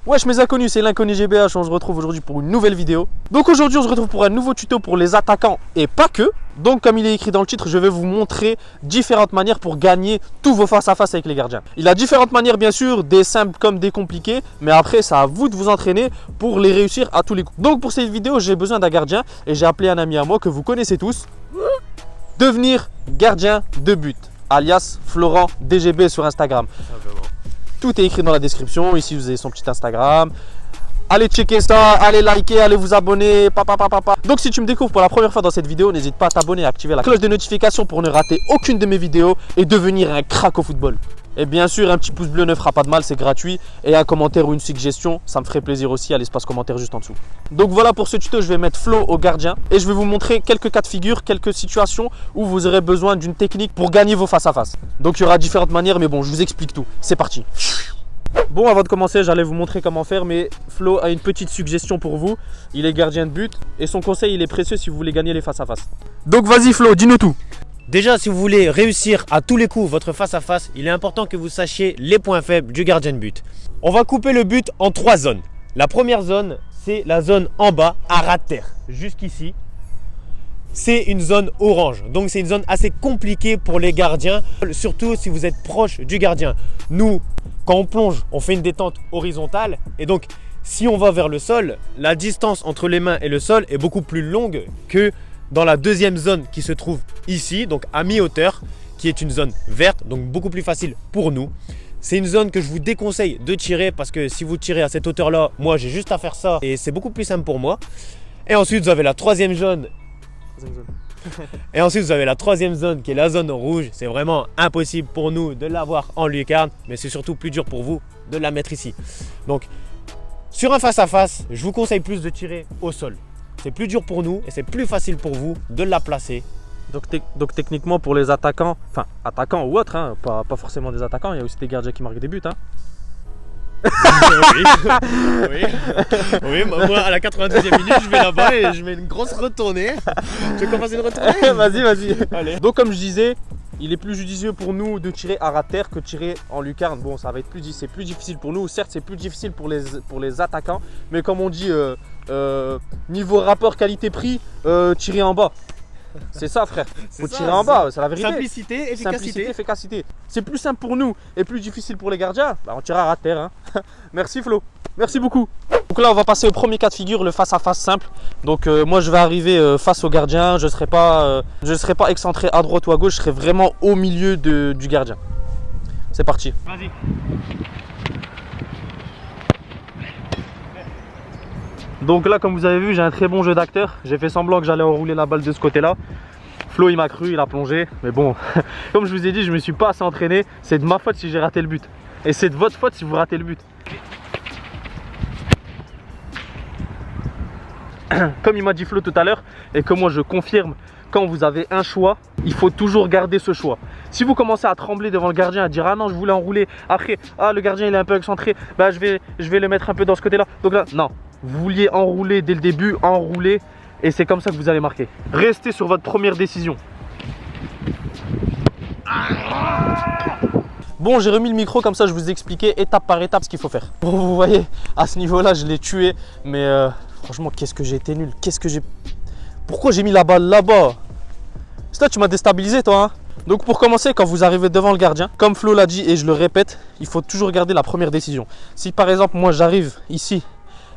Wesh mes inconnus, c'est l'inconnu GBH, on se retrouve aujourd'hui pour une nouvelle vidéo. Donc aujourd'hui on se retrouve pour un nouveau tuto pour les attaquants et pas que. Donc comme il est écrit dans le titre, je vais vous montrer différentes manières pour gagner tous vos face-à-face avec les gardiens. Il y a différentes manières bien sûr, des simples comme des compliquées, mais après c'est à vous de vous entraîner pour les réussir à tous les coups. Donc pour cette vidéo j'ai besoin d'un gardien et j'ai appelé un ami à moi que vous connaissez tous. Devenir gardien de but, alias Florent DGB sur Instagram. Tout est écrit dans la description. Ici, vous avez son petit Instagram. Allez checker ça, allez liker, allez vous abonner. Donc, si tu me découvres pour la première fois dans cette vidéo, n'hésite pas à t'abonner et à activer la cloche de notification pour ne rater aucune de mes vidéos et devenir un crack au football. Et bien sûr, un petit pouce bleu ne fera pas de mal, c'est gratuit. Et un commentaire ou une suggestion, ça me ferait plaisir aussi à l'espace commentaire juste en dessous. Donc voilà, pour ce tuto, je vais mettre Flo au gardien et je vais vous montrer quelques cas de figure, quelques situations où vous aurez besoin d'une technique pour gagner vos face-à-face. Donc il y aura différentes manières, mais bon, je vous explique tout. C'est parti. Bon, avant de commencer, j'allais vous montrer comment faire, mais Flo a une petite suggestion pour vous. Il est gardien de but et son conseil, il est précieux si vous voulez gagner les face-à-face. Donc vas-y Flo, dis-nous tout. Déjà, si vous voulez réussir à tous les coups votre face-à-face, il est important que vous sachiez les points faibles du gardien de but. On va couper le but en 3 zones. La première zone, c'est la zone en bas, à ras de terre, jusqu'ici. C'est une zone orange, donc c'est une zone assez compliquée pour les gardiens, surtout si vous êtes proche du gardien. Nous, quand on plonge, on fait une détente horizontale et donc si on va vers le sol, la distance entre les mains et le sol est beaucoup plus longue que dans la deuxième zone qui se trouve ici, donc à mi-hauteur, qui est une zone verte, donc beaucoup plus facile pour nous. C'est une zone que je vous déconseille de tirer parce que si vous tirez à cette hauteur-là, moi j'ai juste à faire ça et c'est beaucoup plus simple pour moi. Et ensuite vous avez la troisième zone. Et ensuite vous avez la troisième zone qui est la zone rouge. C'est vraiment impossible pour nous de l'avoir en lucarne, mais c'est surtout plus dur pour vous de la mettre ici. Donc sur un face-à-face, je vous conseille plus de tirer au sol. C'est plus dur pour nous et c'est plus facile pour vous de la placer. Donc techniquement pour les attaquants, enfin attaquants ou autres, hein, pas forcément des attaquants, il y a aussi des gardiens qui marquent des buts. Hein. Oui, moi à la 92e minute je vais là-bas et je mets une grosse retournée. Tu veux commencer une retournée? Vas-y. Allez. Donc comme je disais, il est plus judicieux pour nous de tirer à ras de terre que de tirer en lucarne. Bon, ça va être c'est plus difficile pour nous. Certes, c'est plus difficile pour les attaquants, mais comme on dit, niveau rapport qualité-prix, tirer en bas. C'est ça frère, faut tirer en bas, c'est la vérité. Simplicité, efficacité. C'est plus simple pour nous et plus difficile pour les gardiens, bah, on tire à ras de terre. Hein. Merci Flo, merci beaucoup. Donc là on va passer au premier cas de figure, le face-à-face simple. Donc moi je vais arriver face au gardien, je ne serai pas excentré à droite ou à gauche, je serai vraiment au milieu du gardien. C'est parti. Vas-y. Donc là comme vous avez vu j'ai un très bon jeu d'acteur. J'ai fait semblant que j'allais enrouler la balle de ce côté là. Flo il m'a cru, il a plongé. Mais bon, comme je vous ai dit, je me suis pas assez entraîné. C'est de ma faute si j'ai raté le but. Et c'est de votre faute si vous ratez le but. Comme il m'a dit Flo tout à l'heure, et que moi je confirme, quand vous avez un choix, il faut toujours garder ce choix. Si vous commencez à trembler devant le gardien, à dire ah non je voulais enrouler, après ah le gardien il est un peu excentré, bah je vais le mettre un peu dans ce côté là. Donc là, non. Vous vouliez enrouler dès le début, enrouler, et c'est comme ça que vous allez marquer. Restez sur votre première décision. Bon, j'ai remis le micro comme ça, je vous ai expliqué étape par étape ce qu'il faut faire. Bon, vous voyez, à ce niveau-là, je l'ai tué, mais franchement, qu'est-ce que j'ai été nul. Pourquoi j'ai mis la balle là-bas? C'est toi, tu m'as déstabilisé, toi. Hein. Donc pour commencer, quand vous arrivez devant le gardien, comme Flo l'a dit et je le répète, il faut toujours garder la première décision. Si par exemple, moi j'arrive ici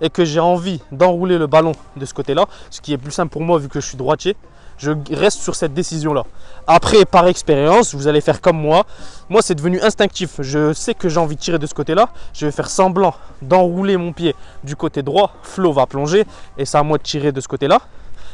et que j'ai envie d'enrouler le ballon de ce côté-là, ce qui est plus simple pour moi vu que je suis droitier, je reste sur cette décision-là. Après, par expérience, vous allez faire comme moi. Moi, c'est devenu instinctif. Je sais que j'ai envie de tirer de ce côté-là. Je vais faire semblant d'enrouler mon pied du côté droit. Flo va plonger et c'est à moi de tirer de ce côté-là.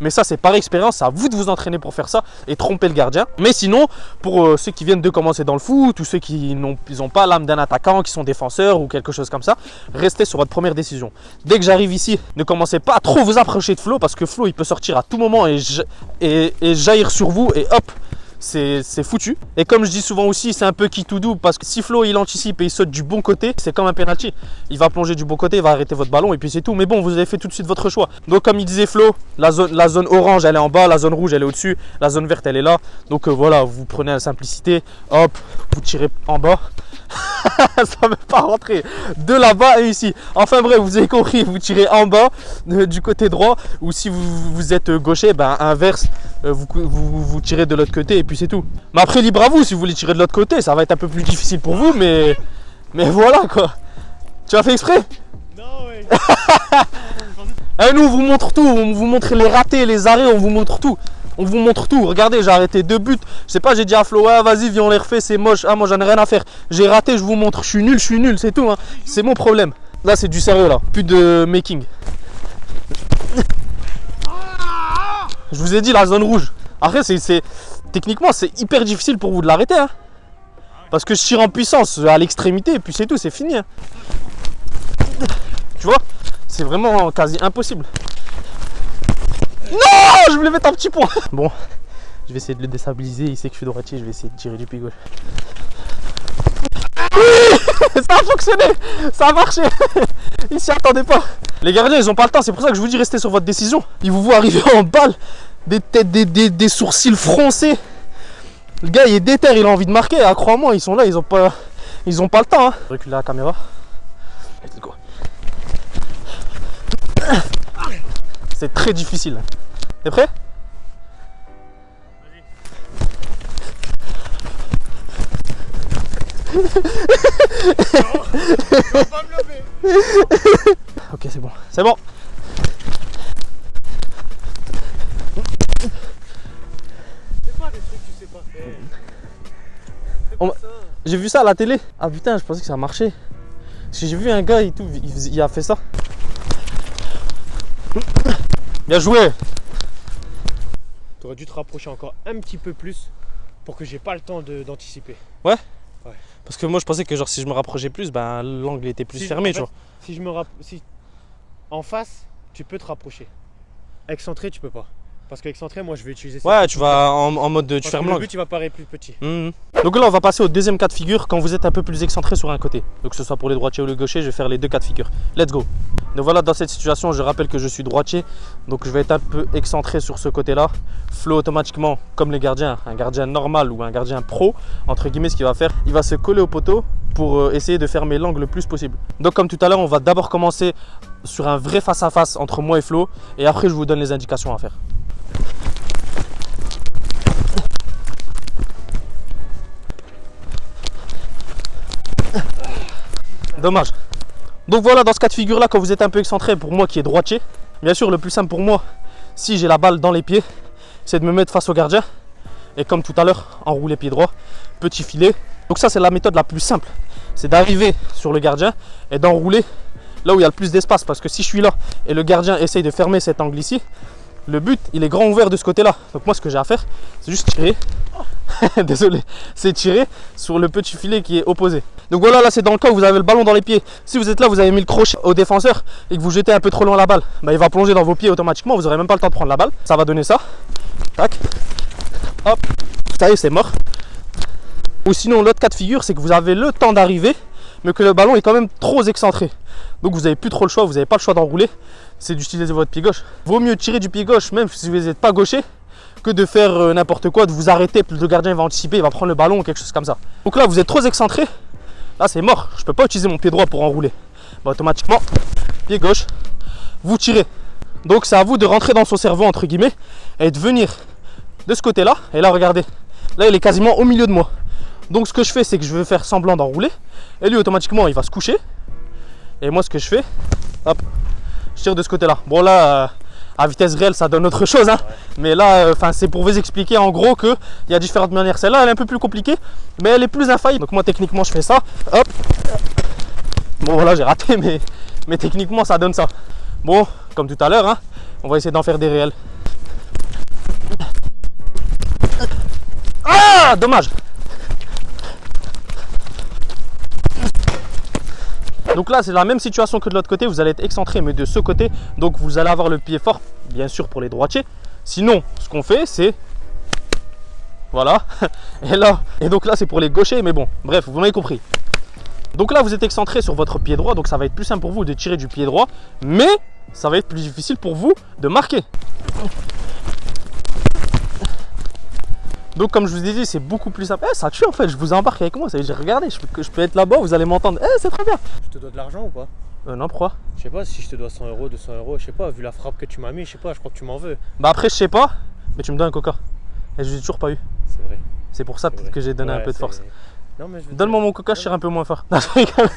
Mais ça, c'est par expérience, c'est à vous de vous entraîner pour faire ça et tromper le gardien. Mais sinon, pour ceux qui viennent de commencer dans le foot ou ceux qui n'ont pas l'âme d'un attaquant, qui sont défenseurs ou quelque chose comme ça, restez sur votre première décision. Dès que j'arrive ici, ne commencez pas à trop vous approcher de Flo parce que Flo, il peut sortir à tout moment et jaillir sur vous et hop, c'est foutu. Et comme je dis souvent aussi, c'est un peu qui tout double parce que si Flo il anticipe et il saute du bon côté, c'est comme un penalty. Il va plonger du bon côté, il va arrêter votre ballon et puis c'est tout. Mais bon, vous avez fait tout de suite votre choix. Donc comme il disait Flo, la zone orange elle est en bas, la zone rouge elle est au-dessus, la zone verte elle est là. Donc voilà, vous prenez la simplicité, hop, vous tirez en bas. Ça ne veut pas rentrer de là-bas et ici. Enfin bref, vous avez compris, vous tirez en bas du côté droit ou si vous êtes gaucher, ben inverse, vous tirez de l'autre côté et puis c'est tout. Mais après libre à vous, si vous voulez tirer de l'autre côté, ça va être un peu plus difficile pour vous, mais voilà quoi. Tu as fait exprès? Non, ouais. Et nous on vous montre tout, on vous montre les ratés, les arrêts, on vous montre tout. On vous montre tout. Regardez, j'ai arrêté 2 buts. Je sais pas, j'ai dit à Flo, ouais, vas-y, viens, on les refait, c'est moche. Ah, moi, j'en ai rien à faire. J'ai raté, je vous montre. Je suis nul, c'est tout. Hein. C'est mon problème. Là, c'est du sérieux, là. Plus de making. Je vous ai dit, la zone rouge. Après, techniquement, c'est hyper difficile pour vous de l'arrêter. Hein. Parce que je tire en puissance à l'extrémité, et puis c'est tout, c'est fini. Hein. Tu vois? C'est vraiment quasi impossible. Non, je voulais mettre un petit point. Bon, je vais essayer de le déstabiliser. Il sait que je suis droitier. Je vais essayer de tirer du pied gauche. Oui, ça a fonctionné. Ça a marché. Il s'y attendait pas. Les gardiens, ils ont pas le temps. C'est pour ça que je vous dis restez sur votre décision. Ils vous voient arriver en balle. Des têtes, des sourcils froncés. Le gars, il est déter. Il a envie de marquer. Ah, crois-moi, ils sont là. Ils ont pas le temps. Hein. Recule la caméra. Let's go. C'est très difficile. T'es prêt? Vas-y. Non, pas me lever. Ok, c'est bon. C'est bon. C'est pas des trucs que tu sais pas faire. J'ai vu ça à la télé. Ah putain, je pensais que ça marchait. Parce que j'ai vu un gars et tout, il a fait ça. Bien joué. Tu aurais dû te rapprocher encore un petit peu plus pour que j'ai pas le temps d'anticiper. Ouais. Ouais. Parce que moi je pensais que genre si je me rapprochais plus, ben l'angle était plus fermé, tu vois. Si en face, tu peux te rapprocher. Excentré, tu peux pas. Parce qu'excentré, moi je vais utiliser ça. Ouais, tu vas en mode tu fermes l'angle. l'angle. Le but, il va paraître plus petit. Donc là on va passer au deuxième cas de figure quand vous êtes un peu plus excentré sur un côté. Donc que ce soit pour les droitiers ou les gauchers, je vais faire les 2 cas de figure. Let's go. Donc voilà, dans cette situation, je rappelle que je suis droitier. Donc je vais être un peu excentré sur ce côté-là. Flo automatiquement, comme les gardiens, un gardien normal ou un gardien pro, entre guillemets, ce qu'il va faire, il va se coller au poteau pour essayer de fermer l'angle le plus possible. Donc comme tout à l'heure, on va d'abord commencer sur un vrai face-à-face entre moi et Flo. Et après, je vous donne les indications à faire. Dommage. Donc voilà, dans ce cas de figure là, quand vous êtes un peu excentré, pour moi qui est droitier, bien sûr le plus simple pour moi, si j'ai la balle dans les pieds, c'est de me mettre face au gardien et comme tout à l'heure, enrouler pied droit, petit filet. Donc ça c'est la méthode la plus simple, c'est d'arriver sur le gardien et d'enrouler là où il y a le plus d'espace, parce que si je suis là et le gardien essaye de fermer cet angle ici, le but il est grand ouvert de ce côté là. Donc moi ce que j'ai à faire, c'est juste tirer. Désolé, c'est tirer sur le petit filet qui est opposé. Donc voilà, là c'est dans le cas où vous avez le ballon dans les pieds. Si vous êtes là, vous avez mis le crochet au défenseur et que vous jetez un peu trop loin la balle, bah, il va plonger dans vos pieds automatiquement, vous n'aurez même pas le temps de prendre la balle. Ça va donner ça. Tac. Hop. Ça y est, c'est mort. Ou sinon l'autre cas de figure, c'est que vous avez le temps d'arriver, mais que le ballon est quand même trop excentré. Donc vous n'avez plus trop le choix, vous n'avez pas le choix d'enrouler, c'est d'utiliser votre pied gauche. Vaut mieux tirer du pied gauche, même si vous n'êtes pas gaucher, que de faire n'importe quoi, de vous arrêter, puis le gardien va anticiper, il va prendre le ballon ou quelque chose comme ça. Donc là vous êtes trop excentré, là c'est mort, je peux pas utiliser mon pied droit pour enrouler. Bah, automatiquement, pied gauche, vous tirez. Donc c'est à vous de rentrer dans son cerveau entre guillemets et de venir de ce côté là. Et là regardez, là il est quasiment au milieu de moi. Donc ce que je fais, c'est que je vais faire semblant d'enrouler et lui automatiquement il va se coucher. Et moi ce que je fais, hop, je tire de ce côté là. Bon là à vitesse réelle ça donne autre chose, hein. Ouais. Mais là c'est pour vous expliquer en gros qu'il y a différentes manières. Celle-là elle est un peu plus compliquée, mais elle est plus infaillible. Donc moi techniquement je fais ça, hop. Bon voilà, j'ai raté, mais techniquement ça donne ça. Bon, comme tout à l'heure, hein, on va essayer d'en faire des réels. Ah, dommage. Donc là c'est la même situation que de l'autre côté, vous allez être excentré mais de ce côté, donc vous allez avoir le pied fort, bien sûr pour les droitiers. Sinon ce qu'on fait c'est Voilà. Et là, et donc là c'est pour les gauchers, mais bon, bref, vous m'avez compris. Donc là vous êtes excentré sur votre pied droit, donc ça va être plus simple pour vous de tirer du pied droit, mais ça va être plus difficile pour vous de marquer. Donc comme je vous ai dit, c'est beaucoup plus simple. Ça tue en fait, je vous embarque avec moi, ça veut dire regardez, je peux être là-bas, vous allez m'entendre. C'est très bien. Je te dois de l'argent ou pas? Non, pourquoi? Je sais pas si je te dois 100 €, 200 €, je sais pas, vu la frappe que tu m'as mis, je sais pas, je crois que tu m'en veux. Bah après je sais pas, mais tu me donnes un coca. Et je l'ai toujours pas eu. C'est vrai. C'est pour ça peut-être que j'ai donné un peu de force. Non, mais Donne-moi mon coca, je tire un peu moins fort. Non, je rigole.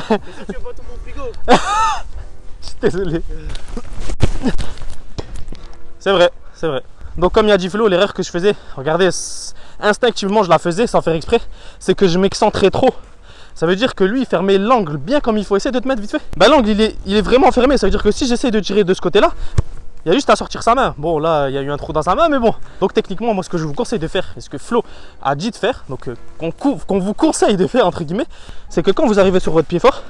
Tu veux pas tout mon frigo? Je suis désolé. C'est vrai, c'est vrai. Donc comme il a dit Flo, l'erreur que je faisais, regardez, instinctivement je la faisais sans faire exprès, c'est que je m'excentrais trop. Ça veut dire que lui il fermait l'angle bien comme il faut. Essayer de te mettre vite fait. Bah l'angle il est vraiment fermé, ça veut dire que si j'essaie de tirer de ce côté là, il y a juste à sortir sa main. Bon là il y a eu un trou dans sa main, mais bon. Donc techniquement moi ce que je vous conseille de faire, et ce que Flo a dit de faire, donc qu'on vous conseille de faire entre guillemets, c'est que quand vous arrivez sur votre pied fort,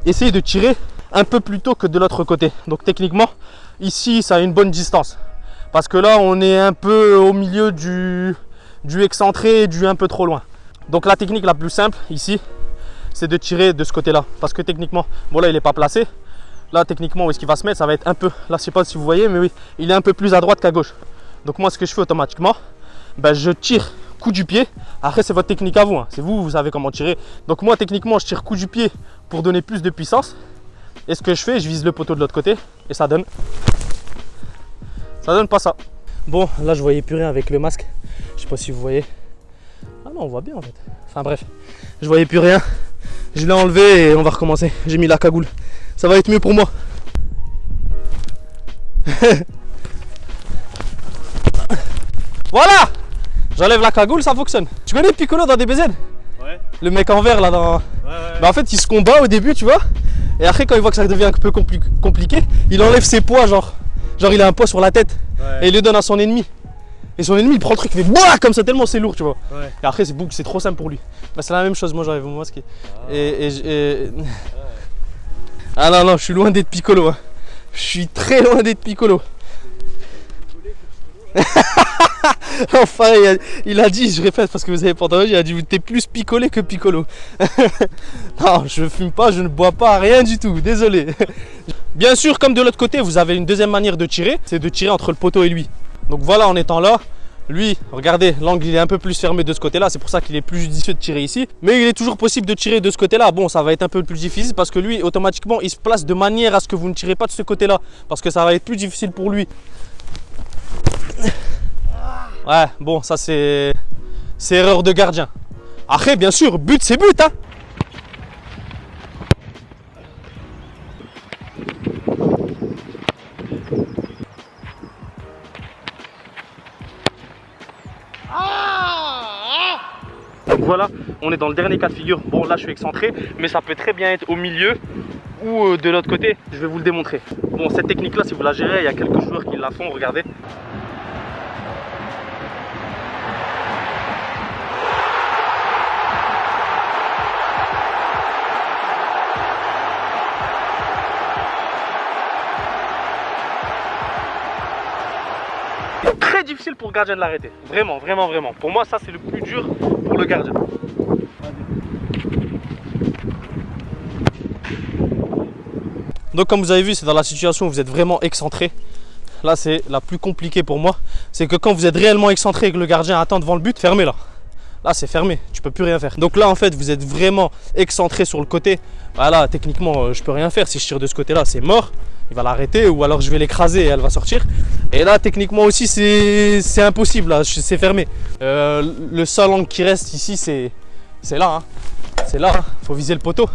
essayez de tirer un peu plus tôt que de l'autre côté. Donc techniquement ici ça a une bonne distance. Parce que là on est un peu au milieu du excentré et du un peu trop loin. Donc la technique la plus simple ici, c'est de tirer de ce côté là. Parce que techniquement, bon là il n'est pas placé. Là techniquement où est-ce qu'il va se mettre, ça va être un peu, là je sais pas si vous voyez, mais oui, il est un peu plus à droite qu'à gauche. Donc moi ce que je fais automatiquement, ben, je tire coup du pied. Après c'est votre technique à vous, hein. C'est vous, vous savez comment tirer. Donc moi techniquement je tire coup du pied pour donner plus de puissance. Et ce que je fais, je vise le poteau de l'autre côté et ça donne pas ça. Bon là je voyais plus rien avec le masque. Je sais pas si vous voyez. Ah non on voit bien en fait. Enfin bref, je voyais plus rien. Je l'ai enlevé et on va recommencer. J'ai mis la cagoule. Ça va être mieux pour moi. Voilà. J'enlève la cagoule, ça fonctionne. Tu connais Piccolo dans DBZ? Ouais. Le mec en vert là dans... Ouais. Bah en fait il se combat au début tu vois. Et après quand il voit que ça devient un peu compliqué, il enlève ses poids genre il a un poids sur la tête. Ouais. Et il le donne à son ennemi. Et son ennemi il prend le truc, il fait boah comme ça tellement c'est lourd tu vois. Ouais. Et après c'est trop simple pour lui. Bah c'est la même chose, moi j'enlève mon masque. Ah non, je suis loin d'être Piccolo. Hein. Je suis très loin d'être Piccolo. Enfin, il a dit, je répète parce que vous avez pas entendu, il a dit t'es plus picolé que Piccolo. Non, je fume pas, je ne bois pas, rien du tout, désolé. Bien sûr, comme de l'autre côté, vous avez une deuxième manière de tirer, c'est de tirer entre le poteau et lui. Donc voilà, en étant là, lui, regardez, l'angle il est un peu plus fermé de ce côté-là, c'est pour ça qu'il est plus judicieux de tirer ici. Mais il est toujours possible de tirer de ce côté-là. Bon, ça va être un peu plus difficile parce que lui, automatiquement, il se place de manière à ce que vous ne tirez pas de ce côté-là. Parce que ça va être plus difficile pour lui. Ouais, bon, ça c'est erreur de gardien. Après, bien sûr, but c'est but, hein. Donc voilà, on est dans le dernier cas de figure. Bon là je suis excentré, mais ça peut très bien être au milieu ou de l'autre côté. Je vais vous le démontrer. Bon, cette technique là, si vous la gérez, il y a quelques joueurs qui la font, regardez. C'est très difficile pour le gardien de l'arrêter. Vraiment, vraiment, vraiment. Pour moi, ça c'est le plus dur pour le gardien. Donc comme vous avez vu, c'est dans la situation où vous êtes vraiment excentré. Là c'est la plus compliquée pour moi. C'est que quand vous êtes réellement excentré et que le gardien attend devant le but, fermez là. Là c'est fermé, tu peux plus rien faire. Donc là en fait vous êtes vraiment excentré sur le côté. Voilà, techniquement je peux rien faire. Si je tire de ce côté là c'est mort. Il va l'arrêter ou alors je vais l'écraser et elle va sortir. Et là techniquement aussi c'est impossible, là c'est fermé. Le seul angle qui reste ici c'est là. Hein. C'est là, hein. Faut viser le poteau.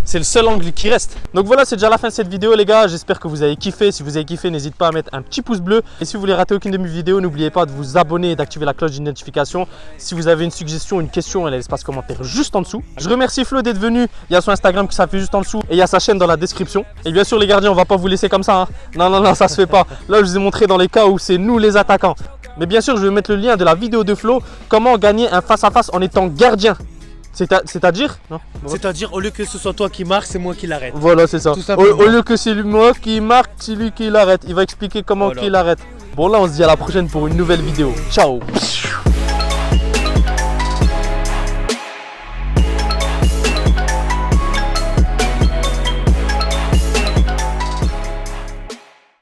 C'est le seul angle qui reste. Donc voilà, c'est déjà la fin de cette vidéo les gars. J'espère que vous avez kiffé. Si vous avez kiffé, n'hésitez pas à mettre un petit pouce bleu. Et si vous voulez rater aucune de mes vidéos, n'oubliez pas de vous abonner et d'activer la cloche de notification. Si vous avez une suggestion, une question, il y a l'espace commentaire juste en dessous. Je remercie Flo d'être venu. Il y a son Instagram qui s'affiche juste en dessous. Et il y a sa chaîne dans la description. Et bien sûr les gardiens, on va pas vous laisser comme ça. Hein. Non, ça se fait pas. Là, je vous ai montré dans les cas où c'est nous les attaquants. Mais bien sûr, je vais mettre le lien de la vidéo de Flo. Comment gagner un face-à-face en étant gardien. C'est-à-dire non. C'est-à-dire, au lieu que ce soit toi qui marque, c'est moi qui l'arrête. Voilà, c'est ça. Tout simplement. Au lieu que c'est moi qui marque, c'est lui qui l'arrête. Il va expliquer comment Voilà. qu'il l'arrête. Bon, là, on se dit à la prochaine pour une nouvelle vidéo. Ciao.